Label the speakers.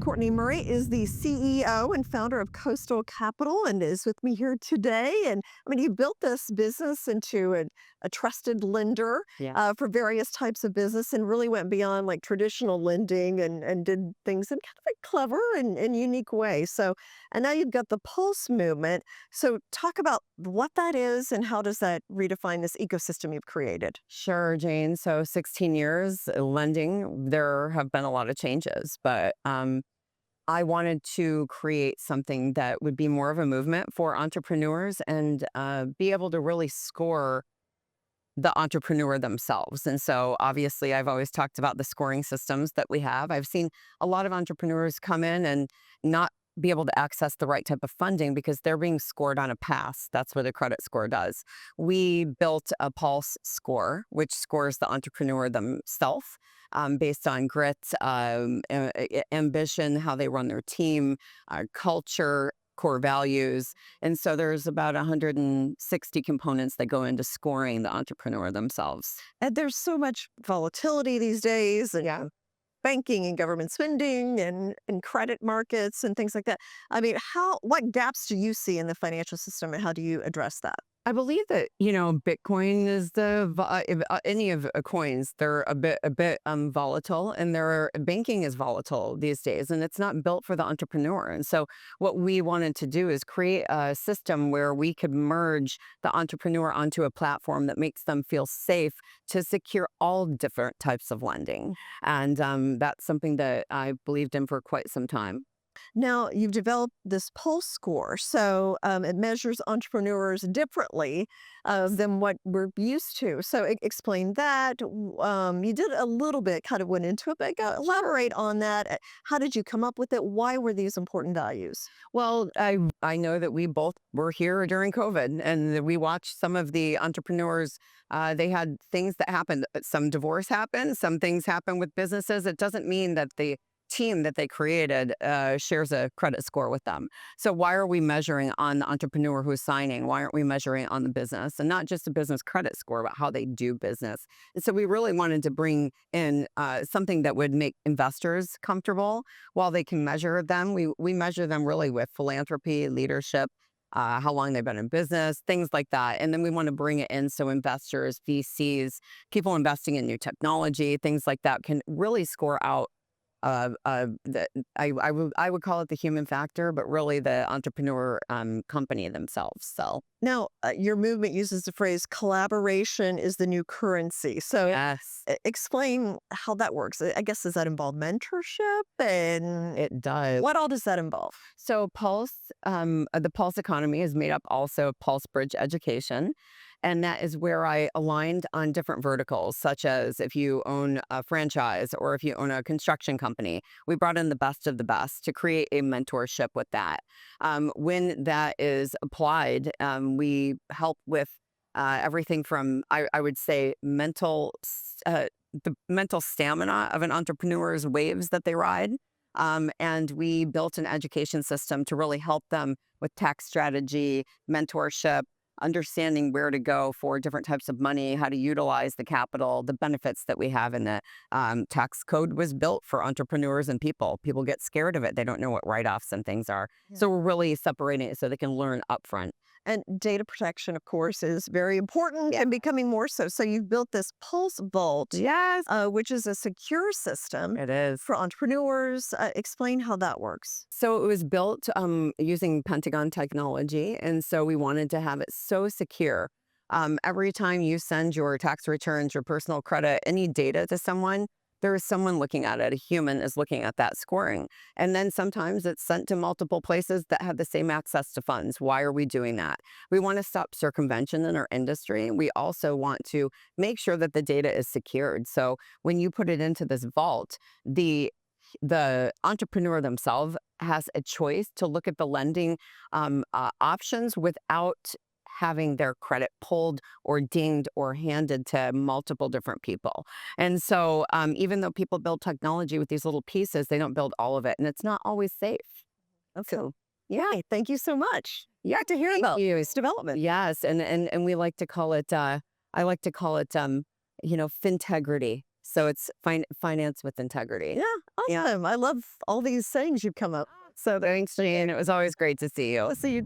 Speaker 1: Kortney Murray is the CEO and founder of Coastal Capital and is with me here today. And I mean, you built this business into a trusted lender
Speaker 2: Yeah.
Speaker 1: for various types of business and really went beyond like traditional lending and did things in kind of a clever and unique way. So, and now you've got the Pulse movement. So, talk about what that is and how does that redefine this ecosystem you've created?
Speaker 2: Sure, Jane. So 16 years lending, there have been a lot of changes, but I wanted to create something that would be more of a movement for entrepreneurs and be able to really score the entrepreneur themselves. And so obviously, I've always talked about the scoring systems that we have. I've seen a lot of entrepreneurs come in and not be able to access the right type of funding because they're being scored on a pass. That's what a credit score does. We built a Pulse score, which scores the entrepreneur themselves based on grit, ambition, how they run their team, culture, core values. And so there's about 160 components that go into scoring the entrepreneur themselves.
Speaker 1: And there's so much volatility these days and
Speaker 2: Yeah.
Speaker 1: banking and government spending and credit markets and things like that. I mean, what gaps do you see in the financial system and how do you address that?
Speaker 2: I believe that, Bitcoin is any of coins, they're a bit volatile, and their banking is volatile these days, and it's not built for the entrepreneur. And so what we wanted to do is create a system where we could merge the entrepreneur onto a platform that makes them feel safe to secure all different types of lending. And that's something that I believed in for quite some time.
Speaker 1: Now, you've developed this Pulse score, so it measures entrepreneurs differently than what we're used to. So, explain that. You did a little bit, kind of went into it, but elaborate on that. How did you come up with it? Why were these important values?
Speaker 2: Well, I know that we both were here during COVID, and that we watched some of the entrepreneurs. They had things that happened. Some divorce happened. Some things happen with businesses. It doesn't mean that the team that they created shares a credit score with them. So why are we measuring on the entrepreneur who's signing? Why aren't we measuring on the business, and not just a business credit score, but how they do business? And so we really wanted to bring in something that would make investors comfortable while they can measure them. We measure them really with philanthropy, leadership, how long they've been in business, things like that. And then we want to bring it in so investors, VCs, people investing in new technology, things like that can really score out the, I would call it the human factor, but really the entrepreneur company themselves. So
Speaker 1: Now, your movement uses the phrase collaboration is the new currency. So,
Speaker 2: yes,
Speaker 1: explain how that works. I guess, does that involve mentorship? And
Speaker 2: it does.
Speaker 1: what all does that involve?
Speaker 2: So Pulse, the Pulse economy is made up also of Pulse Bridge Education. And that is where I aligned on different verticals, such as if you own a franchise or if you own a construction company. We brought in the best of the best to create a mentorship with that. When that is applied, we help with everything from, I would say, the mental stamina of an entrepreneur's waves that they ride. And we built an education system to really help them with tax strategy, mentorship, understanding where to go for different types of money, how to utilize the capital, the benefits that we have in the tax code was built for entrepreneurs and people. People get scared of it. They don't know what write-offs and things are.
Speaker 1: Yeah.
Speaker 2: So we're really separating it so they can learn upfront.
Speaker 1: And data protection, of course, is very important
Speaker 2: Yeah.
Speaker 1: and becoming more so. So you've built this Pulse Vault,
Speaker 2: Yes,
Speaker 1: which is a secure system
Speaker 2: it is.
Speaker 1: for entrepreneurs. Explain how that works.
Speaker 2: So it was built using Pentagon technology. And so we wanted to have it so secure. Every time you send your tax returns, your personal credit, any data to someone, there is someone looking at it. A human is looking at that scoring. And then sometimes it's sent to multiple places that have the same access to funds. Why are we doing that? We want to stop circumvention in our industry. We also want to make sure that the data is secured. So when you put it into this vault, the entrepreneur themselves has a choice to look at the lending options without having their credit pulled or dinged or handed to multiple different people. And so even though people build technology with these little pieces, they don't build all of it, and it's not always safe.
Speaker 1: Okay.
Speaker 2: So yeah,
Speaker 1: Hey, thank you so much.
Speaker 2: yeah,
Speaker 1: Good to hear
Speaker 2: thank
Speaker 1: about
Speaker 2: you.
Speaker 1: this development.
Speaker 2: Yes, and we like to call it I like to call it fintegrity. So it's finance with integrity.
Speaker 1: Yeah,
Speaker 2: Yeah.
Speaker 1: awesome. I love all these sayings you've come up. So
Speaker 2: Thanks, Jane. It was always great to see you.
Speaker 1: let's see you.